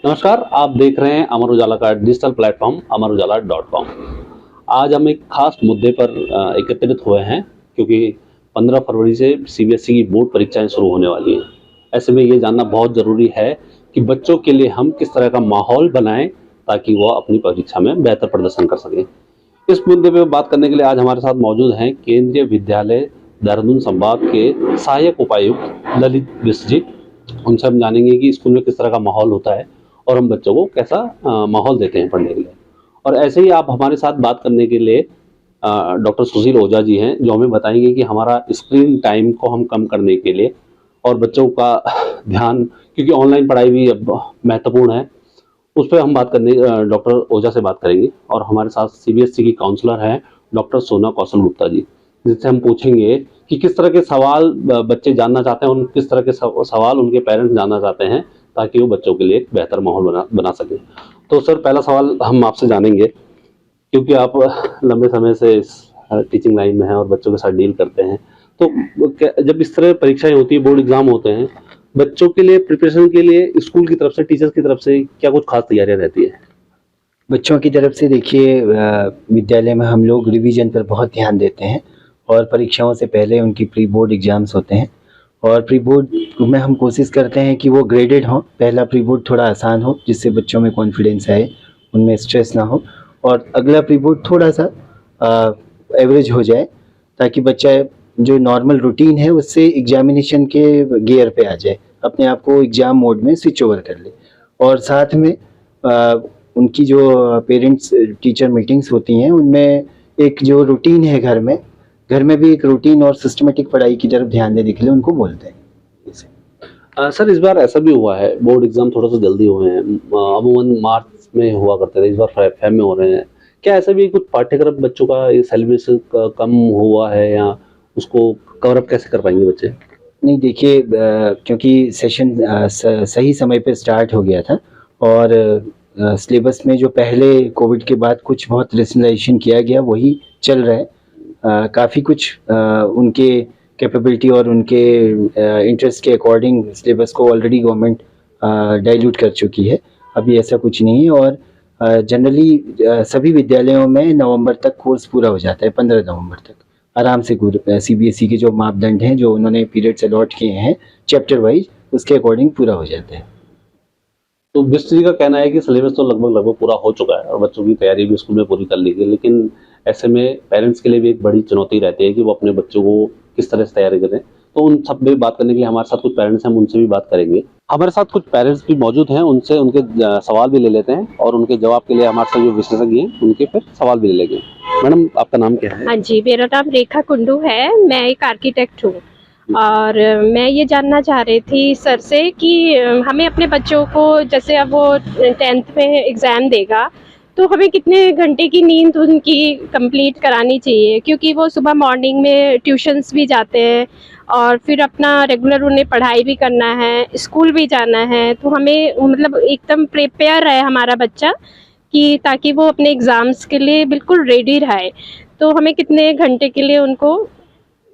नमस्कार, आप देख रहे हैं अमर उजाला का डिजिटल प्लेटफॉर्म अमरउजाला.com। आज हम एक खास मुद्दे पर एकत्रित हुए हैं क्योंकि 15 फरवरी से सीबीएसई की बोर्ड परीक्षाएं शुरू होने वाली हैं। ऐसे में ये जानना बहुत ज़रूरी है कि बच्चों के लिए हम किस तरह का माहौल बनाएं ताकि वो अपनी परीक्षा में बेहतर प्रदर्शन कर सकें। इस मुद्दे पर बात करने के लिए आज हमारे साथ मौजूद हैं केंद्रीय विद्यालय देहरादून संभाग के सहायक उपायुक्त ललित बिष्ट जी। उनसे हम जानेंगे कि स्कूल में किस तरह का माहौल होता है और हम बच्चों को कैसा माहौल देते हैं पढ़ने के लिए। और ऐसे ही आप हमारे साथ बात करने के लिए डॉक्टर सुशील ओझा जी हैं, जो हमें बताएंगे कि हमारा स्क्रीन टाइम को हम कम करने के लिए और बच्चों का ध्यान, क्योंकि ऑनलाइन पढ़ाई भी अब महत्वपूर्ण है, उस पर हम बात करने डॉक्टर ओझा से बात करेंगे। और हमारे साथ सीबीएसई की काउंसलर हैं डॉक्टर सोना कौशल गुप्ता जी, जिससे हम पूछेंगे कि किस तरह के सवाल बच्चे जानना चाहते हैं और किस तरह के सवाल उनके पेरेंट्स जानना चाहते हैं ताकि वो बच्चों के लिए एक बेहतर माहौल बना सकें। तो सर, पहला सवाल हम आपसे जानेंगे, क्योंकि आप लंबे समय से इस टीचिंग लाइन में हैं और बच्चों के साथ डील करते हैं, तो जब इस तरह परीक्षाएं होती है, बोर्ड एग्जाम होते हैं, बच्चों के लिए प्रिपरेशन के लिए स्कूल की तरफ से, टीचर्स की तरफ से क्या कुछ खास तैयारियां रहती है? बच्चों की तरफ से देखिए, विद्यालय में हम लोग रिवीजन पर बहुत ध्यान देते हैं और परीक्षाओं से पहले उनकी प्री बोर्ड एग्ज़ाम्स होते हैं और प्री बोर्ड में हम कोशिश करते हैं कि वो ग्रेडेड हों। पहला प्री बोर्ड थोड़ा आसान हो जिससे बच्चों में कॉन्फिडेंस आए, उनमें स्ट्रेस ना हो, और अगला प्री बोर्ड थोड़ा सा एवरेज हो जाए ताकि बच्चा जो नॉर्मल रूटीन है उससे एग्जामिनेशन के गियर पे आ जाए, अपने आप को एग्ज़ाम मोड में स्विच ओवर कर ले। और साथ में उनकी जो पेरेंट्स टीचर मीटिंग्स होती हैं उनमें एक जो रूटीन है घर में भी एक रूटीन और सिस्टमेटिक पढ़ाई की तरफ ध्यान देने के लिए उनको बोलते हैं। सर, इस बार ऐसा भी हुआ है, बोर्ड एग्जाम थोड़ा सा जल्दी हुए हैं। अमूमन मार्च में हुआ करते थे, इस बार फेब में हो रहे हैं। क्या ऐसा भी कुछ पाठ्यक्रम बच्चों का सिलेबस कम हुआ है, या उसको कवर अप कैसे कर पाएंगे बच्चे? नहीं देखिए, क्योंकि सेशन सही समय पे स्टार्ट हो गया था और सिलेबस में जो पहले कोविड के बाद कुछ बहुत रेशनलाइजेशन किया गया वही चल रहा है। काफ़ी कुछ उनके कैपेबिलिटी और उनके इंटरेस्ट के अकॉर्डिंग सिलेबस को ऑलरेडी गवर्नमेंट डाइल्यूट कर चुकी है। अभी ऐसा कुछ नहीं है और जनरली सभी विद्यालयों में नवंबर तक कोर्स पूरा हो जाता है, 15 नवंबर तक आराम से। सीबीएसई के जो मापदंड हैं, जो उन्होंने पीरियड्स अलॉट किए हैं चैप्टर वाइज, उसके अकॉर्डिंग पूरा हो जाता है। तो बिष्ट जी का कहना है कि सिलेबस तो लगभग पूरा हो चुका है और बच्चों की तैयारी भी स्कूल में पूरी कर ली गई, लेकिन ऐसे में पेरेंट्स के लिए भी एक बड़ी चुनौती रहती है कि वो अपने बच्चों को किस तरह से तैयारी करें। तो उन सब में बात करने के लिए हमारे साथ कुछ पेरेंट्स हैं, हम उनसे भी बात करेंगे। हमारे साथ कुछ पेरेंट्स भी मौजूद हैं, उनसे उनके सवाल भी ले लेते हैं और उनके जवाब के लिए हमारे साथ जो विशेषज्ञ हैं उनके फिर सवाल भी ले लेंगे। मैडम, आपका नाम क्या है? हाँ जी, मेरा नाम रेखा कुंडू है। मैं एक आर्किटेक्ट हूँ और मैं ये जानना चाह रही थी सर से कि हमें अपने बच्चों को, जैसे अब वो 10th में एग्ज़ाम देगा, तो हमें कितने घंटे की नींद उनकी कंप्लीट करानी चाहिए, क्योंकि वो सुबह मॉर्निंग में ट्यूशन्स भी जाते हैं और फिर अपना रेगुलर उन्हें पढ़ाई भी करना है, स्कूल भी जाना है। तो हमें मतलब एकदम प्रिपेयर रहे हमारा बच्चा, कि ताकि वो अपने एग्ज़ाम्स के लिए बिल्कुल रेडी रहे। तो हमें कितने घंटे के लिए उनको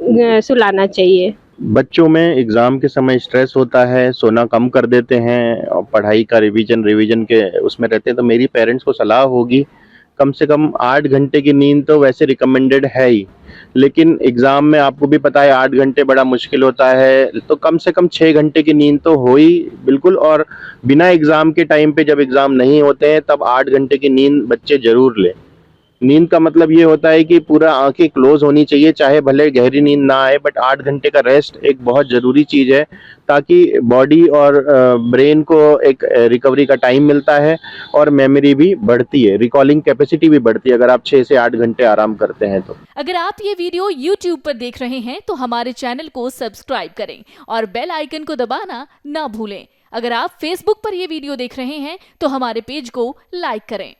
सुलाना चाहिए? बच्चों में एग्जाम के समय स्ट्रेस होता है, सोना कम कर देते हैं और पढ़ाई का रिवीजन के उसमें रहते हैं। तो मेरी पेरेंट्स को सलाह होगी कम से कम 8 घंटे की नींद तो वैसे रिकमेंडेड है ही, लेकिन एग्जाम में आपको भी पता है 8 घंटे बड़ा मुश्किल होता है, तो कम से कम 6 घंटे की नींद तो हो ही बिल्कुल। और बिना एग्जाम के टाइम पे, जब एग्जाम नहीं होते हैं, तब 8 घंटे की नींद बच्चे जरूर लें। नींद का मतलब ये होता है कि पूरा आंखें क्लोज होनी चाहिए, चाहे भले गहरी नींद ना आए, बट 8 घंटे का रेस्ट एक बहुत ज़रूरी चीज़ है, ताकि बॉडी और ब्रेन को एक रिकवरी का टाइम मिलता है और मेमोरी भी बढ़ती है, रिकॉलिंग कैपेसिटी भी बढ़ती है अगर आप 6 से 8 घंटे आराम करते हैं तो। अगर आप ये वीडियो YouTube पर देख रहे हैं तो हमारे चैनल को सब्सक्राइब करें और बेल आइकन को दबाना ना भूलें। अगर आप Facebook पर ये वीडियो देख रहे हैं तो हमारे पेज को लाइक करें।